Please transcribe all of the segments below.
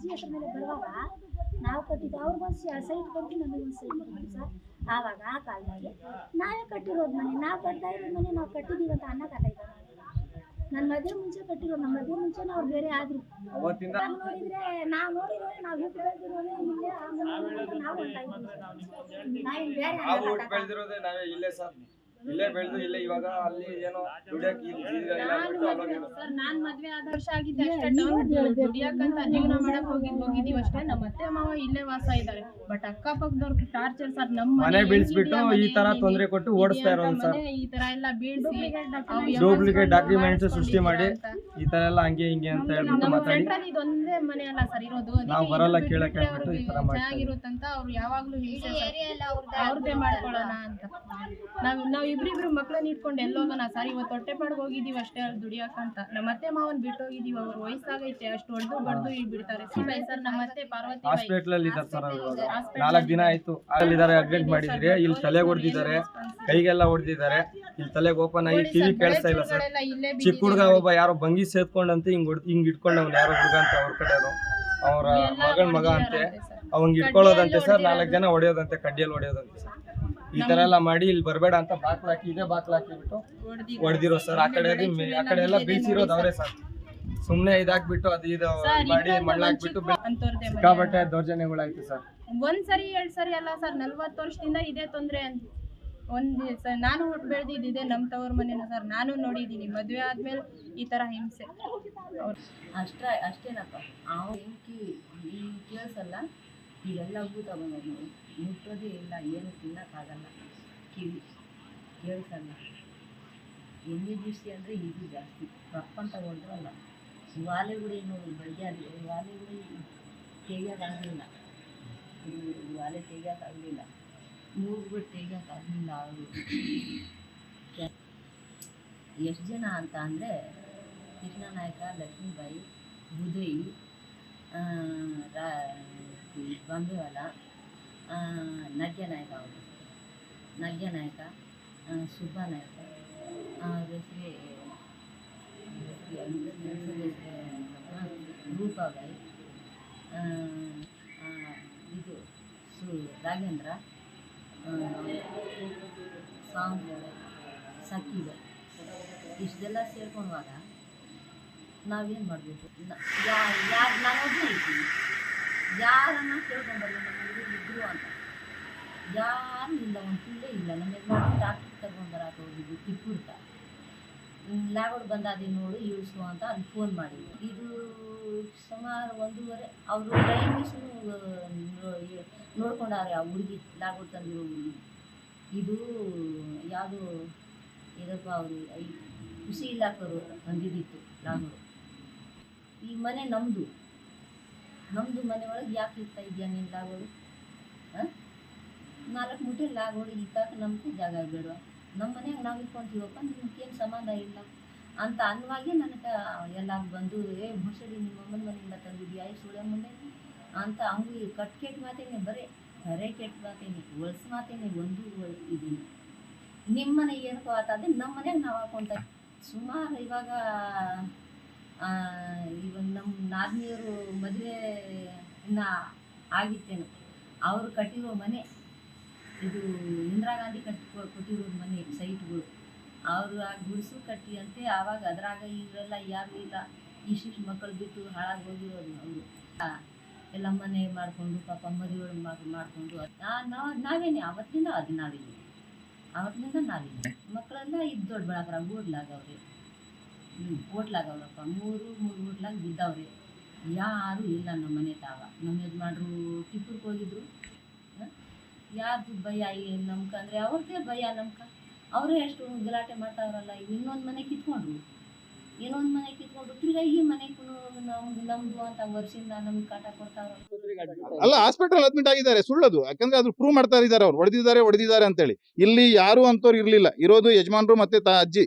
ಅಜ್ಜಿ ಹೆಸರು ಮೇಲೆ ಬರುವಾಗ ನಾವು ಕಟ್ಟಿದ್ದು ಅವ್ರಿಗೊಂದು ಸೈಟ್ ಕೊಟ್ಟು ನಮಗೊಂದು ಸೈಟ್ ಕೊಟ್ಟು ಸರ್. ಆವಾಗ ಆ ಕಾಲದಾಗೆ ನಾವೇ ಕಟ್ಟಿರೋದು ಮನೆ, ನಾವು ಕಟ್ತಾ ಇರೋದು ಮನೆ ನಾವು ಕಟ್ಟಿದ್ದೀವಿ ಅಂತ ಅನ್ನಕತ್ತ ಇದ್ದಾರೆ. ನನ್ನ ಮದುವೆ ಮುಂಚೆ ಕಟ್ಟಿರೋದು, ನಮ್ಮ ಮದುವೆ ಮುಂಚೆನೇ ಅವ್ರು ಬೇರೆ ಆದ್ರು. ನೋಡಿದ್ರೆ ನಾವು ನೋಡಿರೋ ನಾವು ಹುಟ್ಟು ಬೆಳೆದಿರೋದೇ ಇಲ್ಲೇ, ಆ ಮನೆ ನಾವು ಅಂತ ಇದ್ದೀವಿ. ನಾವೇನು ಬೇರೆ ಇಲ್ಲೇ ಬೆಳೆದು ಇಲ್ಲೇ ಇವಾಗ ಅಲ್ಲಿ ಏನೋ ಸರ್ ನಾನ್ ಮದ್ವೆ ಆದ ವರ್ಷ ಆಗಿದ್ದೆ ಅಷ್ಟೇ, ದುಡಿಯಾಕಂತ ಜೀವನ ಮಾಡಕ್ ಹೋಗಿದೀವಿ ಅಷ್ಟೇ. ನಮ್ಮ ಅತ್ತೆ ಮಾವ ಇಲ್ಲೇ ವಾಸ ಇದ್ದಾರೆ. ಬಟ್ ಅಕ್ಕಪಕ್ಕದವ್ರ ಟಾರ್ಚರ್ ಸರ್, ನಮ್ಮ ಮನೆ ಬೀಳ್ಸ್ಬಿಟ್ಟು ಈ ತರ ತೊಂದರೆ ಕೊಟ್ಟು ಓಡಿಸ್ತಾ ಇರೋದು ಸರ್. ಈ ತರ ಎಲ್ಲ ಬೀಳ್ಸಿ ಡೂಪ್ಲಿಕೇಟ್ ಡಾಕ್ಯುಮೆಂಟ್ಸ್ ಸೃಷ್ಟಿ ಮಾಡಿ ಈ ತರ ಎಲ್ಲ ಹಂಗೆ ಹಿಂಗೆ ಅಂತ ಹೇಳ್ಬಿಟ್ಟು ಮಾತಾಡಿ ಇದೊಂದೇ ಮನೆ ಅಲ್ಲ ಸರ್ ಇರೋದು, ನಾವು ಬರಲ್ಲ ಕೇಳಕ್ಕೆ ಹೇಳ್ಬಿಟ್ಟು ಈ ತರ ಚೆನ್ನಾಗಿರುತ್ತಂತ ಅವ್ರು ಯಾವಾಗ್ಲೂ ಅವ್ರದ್ದೇ ಮಾಡ್ಕೊಳ್ಳೋಣ ಅಂತ. ನಾವ್ ಇಬ್ರಿಬ್ರು ಮಕ್ಳನ್ನ ಇಟ್ಕೊಂಡು ಎಲ್ಲೋಗೋಣ ಸರ್. ಇವತ್ತು ಹೊಟ್ಟೆಪಾಡ್ಗೆ ಹೋಗಿದೀವಿ ಅಷ್ಟೇ, ಅಲ್ಲಿ ದುಡಿಯಾಕಂತ. ನಮ್ಮ ಅತ್ತೆ ಮಾವನ್ ಬಿಟ್ಟು ಹೋಗಿದೀವಿ, ಅವ್ರ ವಯಸ್ಸಾಗೈತೆ, ಅಷ್ಟು ಹೊಡೆದು ಬಡ್ದು ಇಲ್ಲಿ ಬಿಡ್ತಾರೆ ಸರ್. ನಮ್ಮ ಅತ್ತೆ ಪಾರ್ವತಿ ಹಾಸ್ಪಿಟಲ್ ಅಲ್ಲಿ ಇದ್ದಾರೆ ಸರ್. 4 ದಿನ ಆಯ್ತು ಅಲ್ಲಿದ್ದಾರೆ, ಅಡ್ಮಿಟ್ ಮಾಡಿದ್ರೆ. ಇಲ್ಲಿ ತಲೆಗೆ ಹೊಡೆದಿದ್ದಾರೆ, ಕೈಗೆಲ್ಲ ಹೊಡೆದಿದ್ದಾರೆ. ಇಲ್ಲಿ ತಲೆಗೆ ಓಪನ್ ಆಗಿ ಕಿವಿ ಕೇಳಿಸ್ತಾ ಇಲ್ಲ ಸರ್. ಚಿಕ್ಕ ಹುಡುಗ ಒಬ್ಬ ಯಾರೋ ಬಂಗಿ ಸೇದ್ಕೊಂಡಂತೆ ಹಿಂಗ್ ಇಟ್ಕೊಂಡವ್ನು, ಯಾರೋ ಹುಡುಗ ಅಂತ ಅವ್ರ ಕಡೆ ಅವ್ರ ಮಗ ಅಂತೆ, ಅವಂಗ್ ಇಟ್ಕೊಳ್ಳೋದಂತೆ ಸರ್. 4 ಜನ ಹೊಡೆಯೋದಂತೆ, ಕಡ್ಡಿಯಲ್ಲಿ ಹೊಡೆಯೋದಂತೆ ಸರ್. ಈ ತರ ಎಲ್ಲ ಮಾಡಿ ಇಲ್ಲಿ ಬರಬೇಡ ಅಂತ ಬಾಕ್ಲ ಹಾಕಿ ಇದೇ ಬಾಕ್ಲ ಹಾಕಿಬಿಟ್ಟು ಹೊಡೆದಿರೋ ಸರ್. ಆ ಕಡೆ ಎಲ್ಲ ಬೀಳ್ಸಿರೋದು ಅವರೇ ಸರ್. ಸುಮ್ನೆ ಇದಾಕ್ಬಿಟ್ಟು ಅದು ಇದು ಮಾಡಿ ಮಣ್ಣಾಕ್ಬಿಟ್ಟು ಸಿಕ್ಕಾಪಟ್ಟೆ ದೌರ್ಜನ್ಯಗಳಾಯ್ತು ಸರ್. ಒಂದ್ಸರಿ 2 ಸರಿ ಅಲ್ಲ ಸರ್, 40 ವರ್ಷದಿಂದ ಇದೇ ತೊಂದ್ರೆ. ನಾನು ಹುಟ್ಟು ಬೆಳೆದಿದ್ದೆ ನಮ್ಮ ತವ್ರ ಮನೇನ ಸರ್. ನಾನು ನೋಡಿದ್ದೀನಿ, ಮದುವೆ ಆದ್ಮೇಲೆ ಈ ತರ ಹಿಂಸೆ. ಅಷ್ಟೇನಪ್ಪ, ಈ ಕೇಳಿಸಲ್ಲ, ಈಗೆಲ್ಲ ಊಟ ಬಂದದ್ದು ನೋಡಿ, ಮುಟ್ಟೋದೇ ಇಲ್ಲ, ಏನು ತಿನ್ನೋಕ್ಕಾಗಲ್ಲ, ಕಿವಿ ಕೇಳಿಸಲ್ಲ. ಎಣ್ಣೆ ಬಿಸಿ ಅಂದರೆ ಇದು ಜಾಸ್ತಿ ರಪ್ಪಂತ ಹೊಡೆದ್ರಲ್ಲ. ವಾಲೆಗುಡಿ ನೋಡಿ, ಬೆಳಗ್ಗೆ ವಾಲೆಗುಡಿ ತೆಗಿಯೋಕ್ಕಾಗಲಿಲ್ಲ, ವಾಲೆ ತೆಗಿಯೋಕ್ಕಾಗಲಿಲ್ಲ, ಮೂಗ್ಬಿಟ್ಟು ತೆಗಿಯೋಕ್ಕಾಗಲಿಲ್ಲ. ಅವರು ಎಷ್ಟು ಜನ ಅಂತ ಅಂದರೆ ಕೃಷ್ಣನಾಯಕ, ಲಕ್ಷ್ಮೀಬಾಯಿ, ಬುದೈ, ಬಂಬೆವಾಲ, ನಗ್ಯನಾಯಕ, ಅವರು ನಗ್ಯನಾಯಕ, ಸುಬ್ಬನಾಯಕ, ರೂಪಾಬಾಯಿ, ಇದು ರಾಘೇಂದ್ರ, ಸಖಿಬಾಯಿ, ಇಷ್ಟೆಲ್ಲ ಸೇರ್ಕೊಳ್ಳುವಾಗ ನಾವೇನು ಮಾಡಬೇಕು? ನಾನೊಬ್ಬನೇ ಇರ್ತೀನಿ, ಯಾರನ್ನ ಕೇಳ್ಕೊಂಬರ್ಲಿ ನಮಗೆ ಇದ್ರು ಅಂತ ಯಾರು ಇಲ್ಲ, ಒಂದು ತಿಂಗಳೇ ಇಲ್ಲ. ನಮ್ಮ ಯಜಮಾನ ಡಾಕ್ಟ್ರಿಗೆ ಕರ್ಕೊಂಬರಕ್ಕೆ ಹೋಗಿದ್ದು ತಿಪ್ಪುಡ್ಕ, ಲ್ಯಾಬೋಡ್ ಬಂದಾದೆ ನೋಡು ಇಳಿಸು ಅಂತ ಅಲ್ಲಿ ಫೋನ್ ಮಾಡಿದ್ವಿ. ಇದು ಸುಮಾರು 1:30 ಅವರು ಟೈಮಿಸು ನೋಡ್ಕೊಂಡಾರೆ. ಆ ಹುಡುಗಿ ಲ್ಯಾಬೋಡ್ ತಂದಿರೋ ಹುಡುಗಿ, ಇದು ಯಾವುದು ಇದಪ್ಪ, ಅವರು ಕೃಷಿ ಇಲಾಖೆಯವರು ಬಂದಿದ್ದಿತ್ತು ಲ್ಯಾಬೋಡ್. ಈ ಮನೆ ನಮ್ಮದು ಮನೆ ಒಳಗೆ ಯಾಕೆ ಇರ್ತಾ ಇದೆಯಾ ನೀನು ಲಾಗೋಡು? 4 ಮೂಟೆ ಲಾಗೋಡು ಇಕ್ಕಾಕ ನಮಗೆ ಜಾಗ ಬೇಡ, ನಮ್ಮ ಮನೆಯಾಗ ನಾವು ಇಟ್ಕೊಂತೀವಪ್ಪ, ನಿಮ್ಗೇನು ಸಂಬಂಧ ಇಲ್ಲ ಅಂತ ಅನ್ನುವಾಗೆ ನನಗೆ ಎಲ್ಲ ಬಂದು ಭೂಷಡಿ ನಿಮ್ಮ ಅಮ್ಮನ ಮನೆಯಿಂದ ತಂದಿದ್ಯಾ ಸುಳೆ ಮುಂದೆ ಅಂತ ಹಂಗೆ ಕೆಟ್ಟ ಮಾತೇನೆ, ಬರೇ ಕೆಟ್ಟ ಮಾತೇನೆ, ಹೊಲ್ಸು ಮಾತೇನೆ ಒಂದು ಇದೀನಿ. ನಿಮ್ಮ ಮನೆ ಏನಕ್ಕೋ ಆತದೆ, ನಮ್ಮ ಮನೆಯಾಗ ನಾವು ಹಾಕೊಂತ ಸುಮಾರು ಇವಾಗ ನಮ್ಮ ನಾದಿನಿಯರು ಮದುವೆ ಇನ್ನ ಆಗಿತ್ತೇನು, ಅವರು ಕಟ್ಟಿರೋ ಮನೆ ಇದು ಇಂದಿರಾ ಗಾಂಧಿ ಕೊಟ್ಟಿರೋ ಮನೆ ಸೈಟ್ಗಳು. ಅವರು ಆ ಗುಡಿಸು ಕಟ್ಟಿ ಅಂತೆ. ಆವಾಗ ಅದ್ರಾಗ ಇವರೆಲ್ಲ ಯಾರು ಇಲ್ಲ, ಇಷ್ಟಿಷ್ಟು ಮಕ್ಕಳು ಬಿಟ್ಟು ಹಾಳಾಗಿ ಹೋಗಿರೋದು. ಅವರು ಎಲ್ಲ ಮನೆ ಮಾಡಿಕೊಂಡು ಪಾಪ ಮದುವೆ ಮಾಡಿಕೊಂಡು ನಾವೇನೆ ಅವತ್ತಿಂದ ನಾವಿದ್ದೀವಿ, ಅವತ್ತಿನಿಂದ ನಾವಿದ್ದೀವಿ. ಮಕ್ಕಳೆಲ್ಲ ಇದು ದೊಡ್ಡಬಳ್ಳಾಪುರ ಓಡ್ಲಾಗವ್ರೆ, ಓಟ್ಲಾಗವ್ರಪ್ಪ, 3 ಓಟ್ಲಾಗ ಬಿದ್ದವ್ರೆ. ಯಾರೂ ಇಲ್ಲ ನಮ್ಮ ಮನೆ ತಾವ. ನಮ್ಮ ಯಜಮಾನ್ರು ಟಿಪ್ಪುರ್ಗೆ ಹೋಗಿದ್ರು, ಯಾರ್ದು ಭಯ ನಮ್ಕಂದ್ರೆ ಅವ್ರದ್ದೇ ಭಯ ನಮ್ಕ. ಅವರೇ ಎಷ್ಟು ಗಲಾಟೆ ಮಾಡ್ತಾವ್ರಲ್ಲ. ಇನ್ನೊಂದು ಮನೆ ಕಿತ್ಕೊಂಡ್ರು, ತಿರ್ಗಾ ಈ ಮನೆ ನಮ್ದು ಅಂತ ವರ್ಷದಿಂದ ನಮ್ಗೆ ಕಾಟ ಕೊಡ್ತಾವ್ರ. ಅಲ್ಲ, ಹಾಸ್ಪಿಟಲ್ ಅಡ್ಮಿಟ್ ಆಗಿದ್ದಾರೆ, ಸುಳ್ಳದು. ಯಾಕಂದ್ರೆ ಅದು ಪ್ರೂವ್ ಮಾಡ್ತಾ ಇದ್ದಾರೆ, ಅವ್ರು ಹೊಡೆದಿದ್ದಾರೆ ಅಂತೇಳಿ. ಇಲ್ಲಿ ಯಾರು ಅಂತವ್ರು ಇರ್ಲಿಲ್ಲ, ಇರೋದು ಯಜಮಾನ್ರು ಮತ್ತೆ ಅಜ್ಜಿ.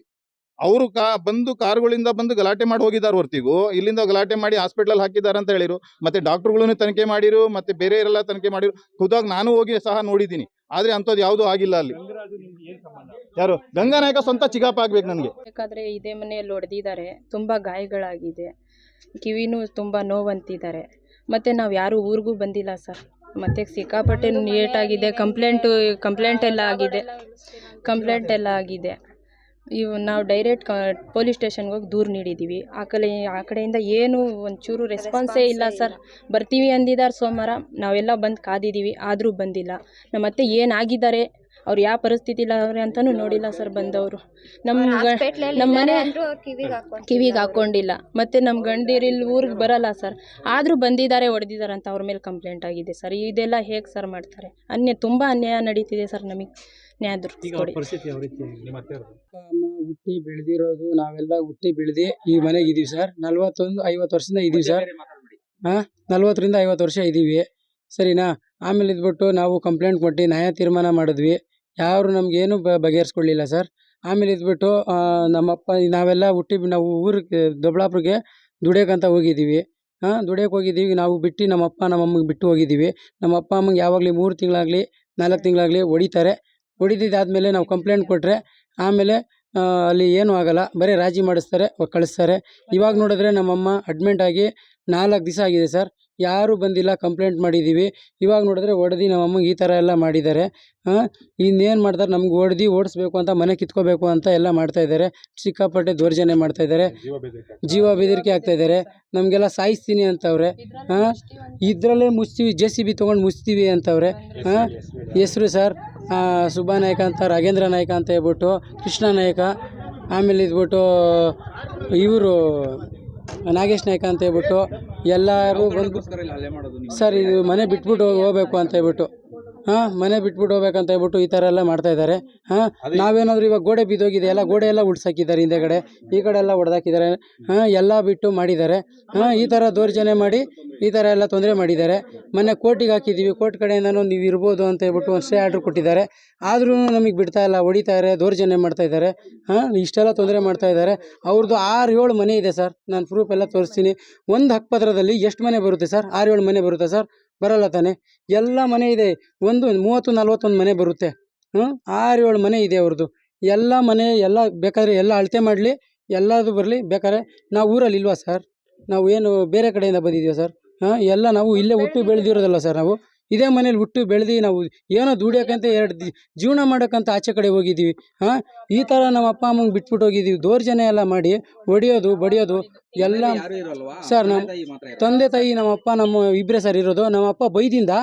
ಅವರು ಬಂದು ಕಾರುಗಳಿಂದ ಬಂದು ಗಲಾಟೆ ಮಾಡಿ ಹೋಗಿದ್ದಾರೆ ಹೊರ್ತಿಗೂ, ಇಲ್ಲಿಂದ ಗಲಾಟೆ ಮಾಡಿ ಹಾಸ್ಪಿಟಲ್ ಹಾಕಿದ್ದಾರೆ ಅಂತ ಹೇಳಿರು. ಮತ್ತೆ ಡಾಕ್ಟರ್ಗಳನ್ನು ತನಿಖೆ ಮಾಡಿರು, ಮತ್ತೆ ಬೇರೆಯವರೆಲ್ಲ ತನಿಖೆ ಮಾಡಿರು. ಖುದ್ದಾಗಿ ನಾನು ಹೋಗಿ ಸಹ ನೋಡಿದ್ದೀನಿ, ಆದ್ರೆ ಅಂಥದ್ದು ಯಾವುದೂ ಆಗಿಲ್ಲ ಅಲ್ಲಿ. ಯಾರು ಗಂಗಾನಾಯಕ ಸ್ವಂತ ಚಿಗಾಪ ಆಗ್ಬೇಕು ನನಗೆ. ಬೇಕಾದ್ರೆ ಇದೇ ಮನೆಯಲ್ಲಿ ಹೊಡೆದಿದ್ದಾರೆ, ತುಂಬಾ ಗಾಯಗಳಾಗಿದೆ, ಕಿವಿನೂ ತುಂಬಾ ನೋವಂತಿದ್ದಾರೆ. ಮತ್ತು ನಾವು ಯಾರೂ ಊರಿಗೂ ಬಂದಿಲ್ಲ ಸರ್. ಮತ್ತು ಸಿಕ್ಕಾಪಟ್ಟೆ ನೀಟಾಗಿದೆ, ಕಂಪ್ಲೇಂಟ್ ಎಲ್ಲ ಆಗಿದೆ. ಇವು ನಾವು ಡೈರೆಕ್ಟ್ ಪೊಲೀಸ್ ಸ್ಟೇಷನ್ಗೆ ಹೋಗಿ ದೂರು ನೀಡಿದ್ದೀವಿ. ಆ ಕಡೆಯಿಂದ ಏನು ಒಂಚೂರು ರೆಸ್ಪಾನ್ಸೇ ಇಲ್ಲ ಸರ್. ಬರ್ತೀವಿ ಅಂದಿದ್ದಾರೆ ಸೋಮವಾರ, ನಾವೆಲ್ಲ ಬಂದು ಕಾದಿದ್ದೀವಿ, ಆದರೂ ಬಂದಿಲ್ಲ. ನಮ್ಮ ಅತ್ತೆ ಏನಾಗಿದ್ದಾರೆ, ಅವ್ರು ಯಾವ ಪರಿಸ್ಥಿತಿಲಿ ಅವ್ರೆ ಅಂತಲೂ ನೋಡಿಲ್ಲ ಸರ್ ಬಂದವರು. ನಮ್ಮ ಮನೆ ಕಿವಿಗೆ ಹಾಕ್ಕೊಂಡಿಲ್ಲ. ಮತ್ತು ನಮ್ಮ ಗಂಡೀರಿಲ್ಲಿ ಊರಿಗೆ ಬರಲ್ಲ ಸರ್, ಆದರೂ ಬಂದಿದ್ದಾರೆ, ಹೊಡೆದಿದ್ದಾರೆ ಅಂತ ಅವ್ರ ಮೇಲೆ ಕಂಪ್ಲೇಂಟ್ ಆಗಿದೆ ಸರ್. ಇದೆಲ್ಲ ಹೇಗೆ ಸರ್ ಮಾಡ್ತಾರೆ? ತುಂಬ ಅನ್ಯಾಯ ನಡೀತಿದೆ ಸರ್. ನಮಗೆ ನ್ಯಾಯ ದೊರಕಿಸ್ಕೊಡಿ. ಹುಟ್ಟಿ ಬೆಳೆದಿರೋದು ನಾವೆಲ್ಲ ಹುಟ್ಟಿ ಬೆಳೆದು ಈ ಮನೆಗೆ ಇದೀವಿ ಸರ್. 40-50 ವರ್ಷದಿಂದ ಇದೀವಿ ಸರ್. 40ರಿಂದ 50 ವರ್ಷ ಇದೀವಿ, ಸರಿನಾ? ಆಮೇಲೆ ಇದ್ಬಿಟ್ಟು ನಾವು ಕಂಪ್ಲೇಂಟ್ ಕೊಟ್ಟು ನ್ಯಾಯ ತೀರ್ಮಾನ ಮಾಡಿದ್ವಿ, ಯಾರು ನಮಗೇನು ಬಗೆಹರಿಸ್ಕೊಳ್ಳಿಲ್ಲ ಸರ್. ಆಮೇಲೆ ಇದ್ಬಿಟ್ಟು ನಮ್ಮಪ್ಪ ನಾವೆಲ್ಲ ನಾವು ಊರಿಗೆ ದೊಡ್ಡಬಳ್ಳಾಪುರಕ್ಕೆ ದುಡಿಯೋಕ್ಕಂತ ಹೋಗಿದ್ದೀವಿ. ದುಡಿಯೋಕೆ ಹೋಗಿದ್ದೀವಿ, ನಾವು ಬಿಟ್ಟು ನಮ್ಮಪ್ಪ ನಮ್ಮಮ್ಮಗೆ ಬಿಟ್ಟು ಹೋಗಿದ್ದೀವಿ. ನಮ್ಮ ಅಪ್ಪ ಅಮ್ಮಗೆ ಯಾವಾಗಲಿ 3 ತಿಂಗಳಾಗಲಿ 4 ತಿಂಗಳಾಗಲಿ ಹೊಡಿತಾರೆ. ಹೊಡಿದಿದ್ದಾದಮೇಲೆ ನಾವು ಕಂಪ್ಲೇಂಟ್ ಕೊಟ್ಟರೆ ಆಮೇಲೆ ಅಲ್ಲಿ ಏನೂ ಆಗಲ್ಲ, ಬರೀ ರಾಜಿ ಮಾಡಿಸ್ತಾರೆ, ಕಳಿಸ್ತಾರೆ. ಇವಾಗ ನೋಡಿದ್ರೆ ನಮ್ಮಮ್ಮ ಅಡ್ಮಿಂಟ್ ಆಗಿ 4 ದಿವಸ ಆಗಿದೆ ಸರ್, ಯಾರೂ ಬಂದಿಲ್ಲ. ಕಂಪ್ಲೇಂಟ್ ಮಾಡಿದ್ದೀವಿ, ಇವಾಗ ನೋಡಿದ್ರೆ ಹೊಡೆದು ನಮ್ಮಮ್ಮಗೆ ಈ ಥರ ಎಲ್ಲ ಮಾಡಿದ್ದಾರೆ. ಇನ್ನೇನು ಮಾಡ್ತಾರೆ, ನಮ್ಗೆ ಹೊಡೆದು ಓಡಿಸ್ಬೇಕು ಅಂತ, ಮನೆ ಕಿತ್ಕೋಬೇಕು ಅಂತ ಎಲ್ಲ ಮಾಡ್ತಾಯಿದ್ದಾರೆ. ಸಿಕ್ಕಾಪಟ್ಟೆ ದೌರ್ಜನ್ಯ ಮಾಡ್ತಾಯಿದ್ದಾರೆ, ಜೀವ ಬೆದರಿಕೆ ಆಗ್ತಾಯಿದ್ದಾರೆ. ನಮಗೆಲ್ಲ ಸಾಯಿಸ್ತೀನಿ ಅಂತವ್ರೆ. ಇದರಲ್ಲೇ ಮುಚ್ತೀವಿ, JCB ತೊಗೊಂಡು ಮುಚ್ತೀವಿ ಅಂತವ್ರೆ. ಹೆಸರು ಸರ್ ಸುಬ್ಬಾ ನಾಯ್ಕ ಅಂತ, ರಾಘೇಂದ್ರ ನಾಯ್ಕ ಅಂತ ಹೇಳ್ಬಿಟ್ಟು, ಕೃಷ್ಣ ನಾಯ್ಕ, ಆಮೇಲೆ ಇದ್ಬಿಟ್ಟು ಇವರು ನಾಗೇಶ್ ನಾಯ್ಕ ಅಂತ ಹೇಳ್ಬಿಟ್ಟು ಎಲ್ಲರೂ ಬಂದು ಸರ್ ಇದು ಮನೆ ಬಿಟ್ಬಿಟ್ಟು ಹೋಗ್ಬೇಕು ಅಂತ ಹೇಳ್ಬಿಟ್ಟು ಮನೆ ಬಿಟ್ಬಿಟ್ಟು ಹೋಗ್ಬೇಕಂತ ಹೇಳ್ಬಿಟ್ಟು ಈ ಥರ ಎಲ್ಲ ಮಾಡ್ತಾಯಿದ್ದಾರೆ. ನಾವೇನಾದರೂ ಇವಾಗ ಗೋಡೆ ಬಿದ್ದೋಗಿದೆ, ಎಲ್ಲ ಗೋಡೆ ಎಲ್ಲ ಉಳ್ಸಾಕಿದ್ದಾರೆ, ಹಿಂದೆಗಡೆ ಈ ಕಡೆ ಎಲ್ಲ ಹೊಡೆದಾಕಿದ್ದಾರೆ. ಎಲ್ಲ ಬಿಟ್ಟು ಮಾಡಿದ್ದಾರೆ. ಈ ಥರ ದೌರ್ಜನ್ಯ ಮಾಡಿ ಈ ಥರ ಎಲ್ಲ ತೊಂದರೆ ಮಾಡಿದ್ದಾರೆ. ಮೊನ್ನೆ ಕೋರ್ಟಿಗೆ ಹಾಕಿದ್ದೀವಿ, ಕೋರ್ಟ್ ಕಡೆಯಿಂದನೂ ನೀವು ಇರ್ಬೋದು ಅಂತ ಹೇಳ್ಬಿಟ್ಟು ಒಂದು ಸ್ಟೇ ಆರ್ಡ್ರ್ ಕೊಟ್ಟಿದ್ದಾರೆ. ಆದ್ರೂ ನಮಗೆ ಬಿಡ್ತಾ ಇಲ್ಲ, ಹೊಡಿತಾರೆ, ದೌರ್ಜನ್ಯ ಮಾಡ್ತಾಯಿದ್ದಾರೆ. ಇಷ್ಟೆಲ್ಲ ತೊಂದರೆ ಮಾಡ್ತಾಯಿದ್ದಾರೆ. ಅವ್ರದ್ದು 6-7 ಮನೆ ಇದೆ ಸರ್, ನಾನು ಪ್ರೂಫ್ ಎಲ್ಲ ತೋರಿಸ್ತೀನಿ. ಒಂದು ಹಕ್ಕುಪತ್ರದಲ್ಲಿ ಎಷ್ಟು ಮನೆ ಬರುತ್ತೆ ಸರ್? 6-7 ಮನೆ ಬರುತ್ತೆ ಸರ್? ಬರಲ್ಲ ತಾನೆ? ಎಲ್ಲ ಮನೆ ಇದೆ, ಒಂದು 30-41 ಮನೆ ಬರುತ್ತೆ. 6-7 ಮನೆ ಇದೆ ಅವ್ರದ್ದು. ಎಲ್ಲ ಮನೆ ಎಲ್ಲ ಬೇಕಾದರೆ ಎಲ್ಲ ಅಳತೆ ಮಾಡಲಿ, ಎಲ್ಲದು ಬರಲಿ. ಬೇಕಾದ್ರೆ ನಾವು ಊರಲ್ಲಿ ಇಲ್ವಾ ಸರ್? ನಾವು ಏನು ಬೇರೆ ಕಡೆಯಿಂದ ಬಂದಿದ್ದೀವಿ ಸರ್? ಎಲ್ಲ ನಾವು ಇಲ್ಲೇ ಹುಟ್ಟು ಬೆಳೆದಿರೋದಲ್ಲ ಸರ್. ನಾವು ಇದೇ ಮನೇಲಿ ಹುಟ್ಟು ಬೆಳೆದು ನಾವು ಏನೋ ದುಡಿಯೋಕ್ಕಂತ 2 ಜೀವನ ಮಾಡೋಕ್ಕಂತ ಆಚೆ ಕಡೆ ಹೋಗಿದ್ದೀವಿ. ಈ ಥರ ನಮ್ಮ ಅಪ್ಪ ಅಮ್ಮಂಗೆ ಬಿಟ್ಬಿಟ್ಟು ಹೋಗಿದ್ದೀವಿ. ದೌರ್ಜನ್ಯ ಎಲ್ಲ ಮಾಡಿ ಹೊಡಿಯೋದು ಬಡಿಯೋದು ಎಲ್ಲ ಸರ್. ನಮ್ಮ ತಂದೆ ತಾಯಿ ನಮ್ಮ ಅಪ್ಪ ನಮ್ಮ ಇಬ್ಬರೇ ಸರ್ ಇರೋದು. ನಮ್ಮ ಅಪ್ಪ ಬೈದಿಂದ